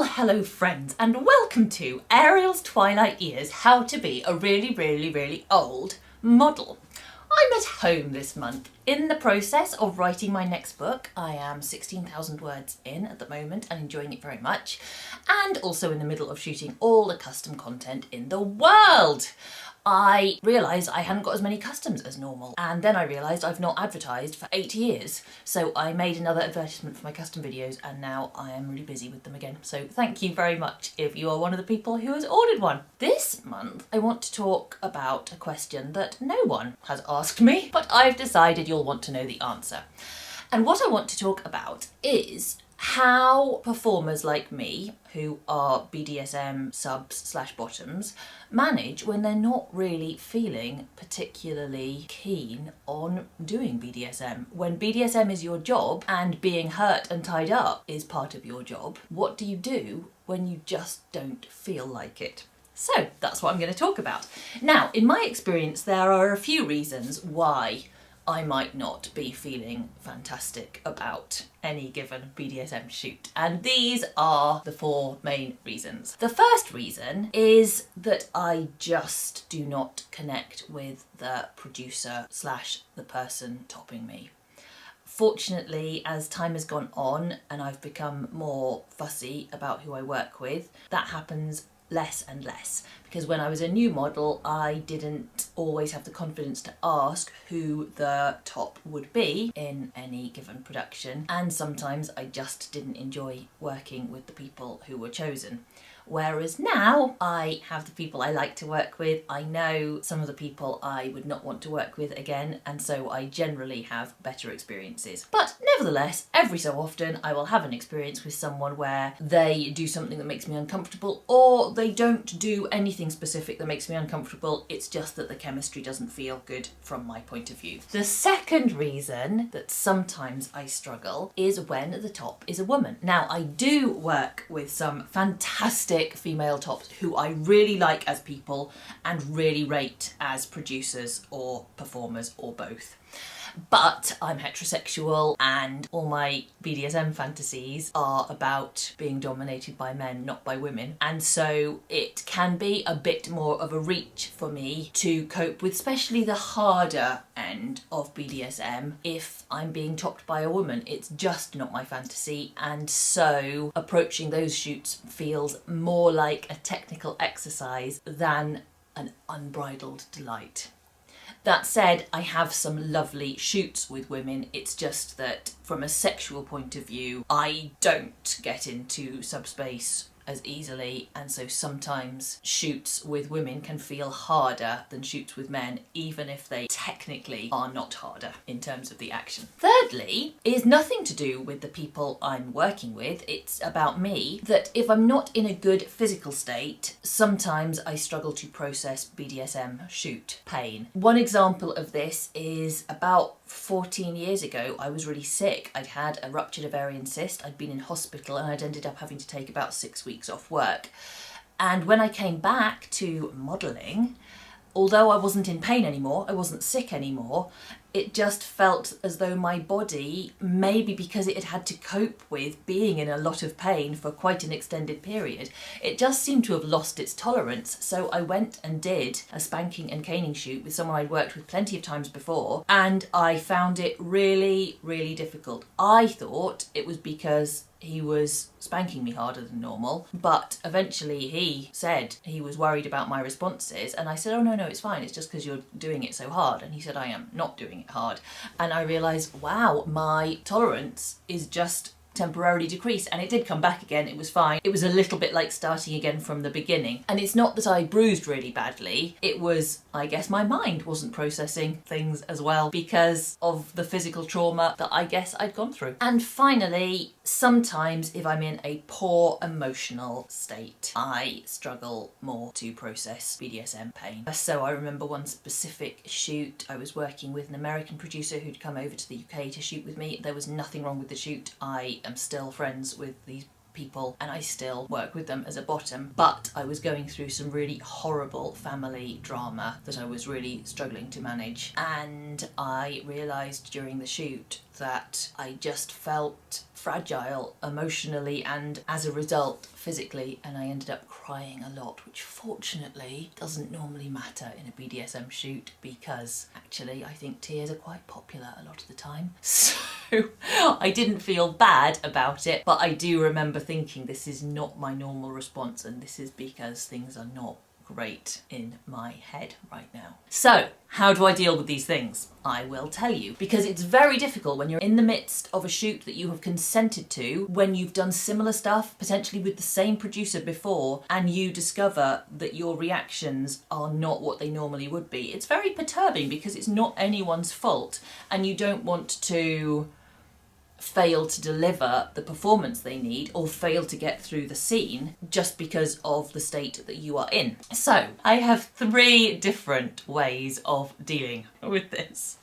Well, hello friends, and welcome to Ariel's Twilight Years, How to Be a Really Old Model. I'm at home this month in the process of writing my next book. I am 16,000 words in at the moment and enjoying it very much, and also in the middle of shooting all the custom content in the world. I realised I hadn't got as many customs as normal, and then I realised I've not advertised for 8 years. So I made another advertisement for my custom videos, and now I am really busy with them again. So thank you very much if you are one of the people who has ordered one. This month I want to talk about a question that no one has asked me, but I've decided you'll want to know the answer. And what I want to talk about is how performers like me, who are BDSM subs/bottoms, manage when they're not really feeling particularly keen on doing BDSM. When BDSM is your job and being hurt and tied up is part of your job, what do you do when you just don't feel like it? So that's what I'm going to talk about. Now, in my experience, there are a few reasons why I might not be feeling fantastic about any given BDSM shoot. And these are the 4 main reasons. The first reason is that I just do not connect with the producer/the person topping me. Fortunately, as time has gone on and I've become more fussy about who I work with, that happens less and less, because when I was a new model I didn't always have the confidence to ask who the top would be in any given production, and sometimes I just didn't enjoy working with the people who were chosen. Whereas now I have the people I like to work with. I know some of the people I would not want to work with again, and so I generally have better experiences. But nevertheless, every so often I will have an experience with someone where they do something that makes me uncomfortable, or they don't do anything specific that makes me uncomfortable. It's just that the chemistry doesn't feel good from my point of view. The second reason that sometimes I struggle is when the top is a woman. Now, I do work with some fantastic female tops who I really like as people and really rate as producers or performers or both. But I'm heterosexual and all my BDSM fantasies are about being dominated by men, not by women. And so it can be a bit more of a reach for me to cope with, especially the harder end of BDSM, if I'm being topped by a woman. It's just not my fantasy, and so approaching those shoots feels more like a technical exercise than an unbridled delight. That said, I have some lovely shoots with women. It's just that from a sexual point of view, I don't get into subspace as easily, and so sometimes shoots with women can feel harder than shoots with men, even if they technically are not harder in terms of the action. Thirdly, is nothing to do with the people I'm working with. It's about me, that if I'm not in a good physical state, sometimes I struggle to process BDSM shoot pain. One example of this is about 14 years ago, I was really sick. I'd had a ruptured ovarian cyst, I'd been in hospital, and I'd ended up having to take about 6 weeks off work. And when I came back to modelling, although I wasn't in pain anymore, I wasn't sick anymore, it just felt as though my body, maybe because it had had to cope with being in a lot of pain for quite an extended period, it just seemed to have lost its tolerance. So I went and did a spanking and caning shoot with someone I'd worked with plenty of times before, and I found it really difficult. I thought it was because he was spanking me harder than normal, but eventually he said he was worried about my responses, and I said, oh no, it's fine, it's just because you're doing it so hard. And he said, I am not doing it hard. And I realised, wow, my tolerance is just temporarily decreased, and it did come back again. It was fine. It was a little bit like starting again from the beginning. And it's not that I bruised really badly, it was, I guess, my mind wasn't processing things as well because of the physical trauma that I guess I'd gone through. And finally, sometimes if I'm in a poor emotional state, I struggle more to process BDSM pain. So I remember one specific shoot, I was working with an American producer who'd come over to the UK to shoot with me. There was nothing wrong with the shoot. I am still friends with these people and I still work with them as a bottom, but I was going through some really horrible family drama that I was really struggling to manage, and I realised during the shoot that I just felt fragile emotionally and as a result physically, and I ended up crying a lot, which fortunately doesn't normally matter in a BDSM shoot because actually I think tears are quite popular a lot of the time. So I didn't feel bad about it, but I do remember thinking this is not my normal response and this is because things are not great in my head right now. So how do I deal with these things? I will tell you, because it's very difficult when you're in the midst of a shoot that you have consented to, when you've done similar stuff, potentially with the same producer before, and you discover that your reactions are not what they normally would be. It's very perturbing because it's not anyone's fault and you don't want to fail to deliver the performance they need or fail to get through the scene just because of the state that you are in. So I have 3 different ways of dealing with this.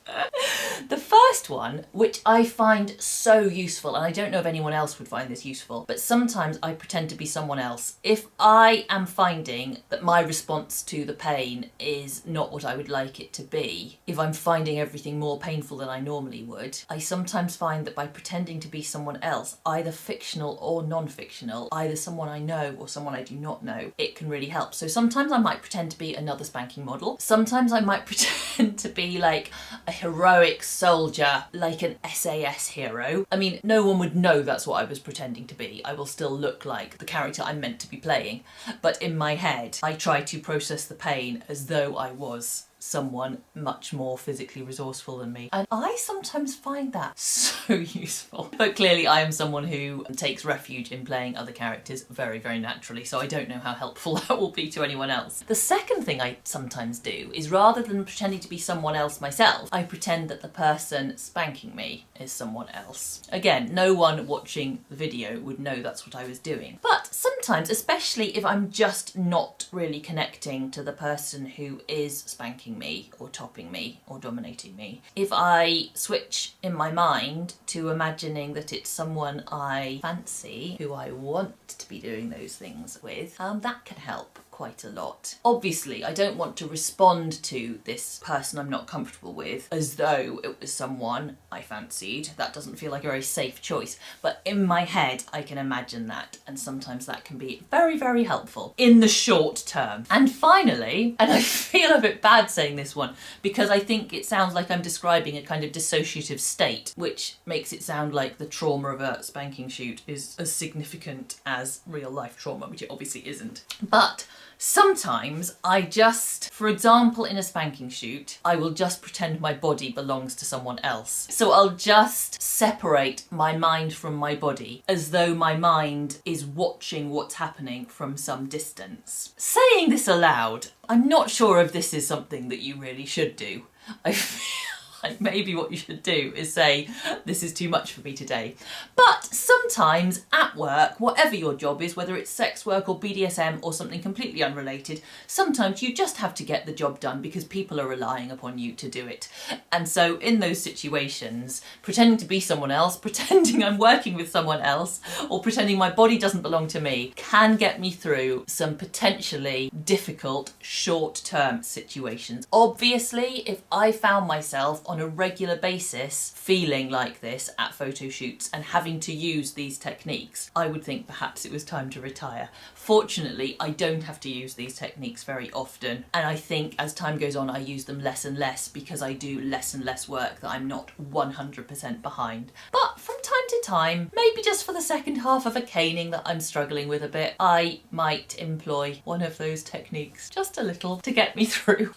The first one, which I find so useful, and I don't know if anyone else would find this useful, but sometimes I pretend to be someone else. If I am finding that my response to the pain is not what I would like it to be, if I'm finding everything more painful than I normally would, I sometimes find that by pretending to be someone else, either fictional or non-fictional, either someone I know or someone I do not know, it can really help. So sometimes I might pretend to be another spanking model. Sometimes I might pretend to be like a heroic soldier, like an SAS hero. I mean, no one would know that's what I was pretending to be. I will still look like the character I'm meant to be playing. But in my head, I try to process the pain as though I was someone much more physically resourceful than me. And I sometimes find that so useful. But clearly I am someone who takes refuge in playing other characters very, very naturally, so I don't know how helpful that will be to anyone else. The second thing I sometimes do is, rather than pretending to be someone else myself, I pretend that the person spanking me is someone else. Again, no one watching the video would know that's what I was doing. But sometimes, especially if I'm just not really connecting to the person who is spanking me or topping me or dominating me, if I switch in my mind to imagining that it's someone I fancy, who I want to be doing those things with, that can help quite a lot. Obviously, I don't want to respond to this person I'm not comfortable with as though it was someone I fancied. That doesn't feel like a very safe choice, but in my head I can imagine that, and sometimes that can be very, very helpful in the short term. And finally, and I feel a bit bad saying this one because I think it sounds like I'm describing a kind of dissociative state, which makes it sound like the trauma of a spanking shoot is as significant as real life trauma, which it obviously isn't. But sometimes I just, for example, in a spanking shoot, I will just pretend my body belongs to someone else. So I'll just separate my mind from my body as though my mind is watching what's happening from some distance. Saying this aloud, I'm not sure if this is something that you really should do. I feel like maybe what you should do is say, this is too much for me today. But sometimes at work, whatever your job is, whether it's sex work or BDSM or something completely unrelated, sometimes you just have to get the job done because people are relying upon you to do it. And so in those situations, pretending to be someone else, pretending I'm working with someone else, or pretending my body doesn't belong to me can get me through some potentially difficult short-term situations. Obviously, if I found myself on a regular basis feeling like this at photo shoots and having to use these techniques, I would think perhaps it was time to retire. Fortunately, I don't have to use these techniques very often, and I think as time goes on I use them less and less because I do less and less work that I'm not 100% behind. But from time to time, maybe just for the second half of a caning that I'm struggling with a bit, I might employ one of those techniques just a little to get me through.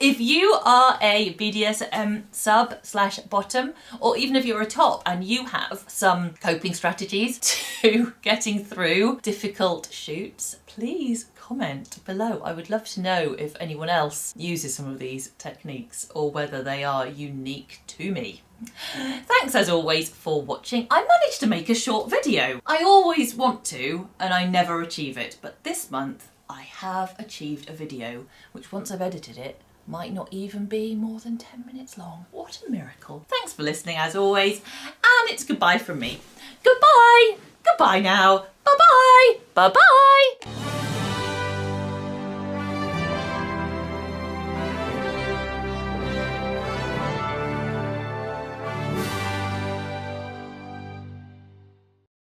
If you are a BDSM sub/bottom, or even if you're a top and you have some coping strategies to getting through difficult shoots, please comment below. I would love to know if anyone else uses some of these techniques or whether they are unique to me. Thanks as always for watching. I managed to make a short video. I always want to and I never achieve it, but this month I have achieved a video which, once I've edited it, might not even be more than 10 minutes long. What a miracle. Thanks for listening as always, and it's goodbye from me. Goodbye! Goodbye now. Bye-bye! Bye-bye!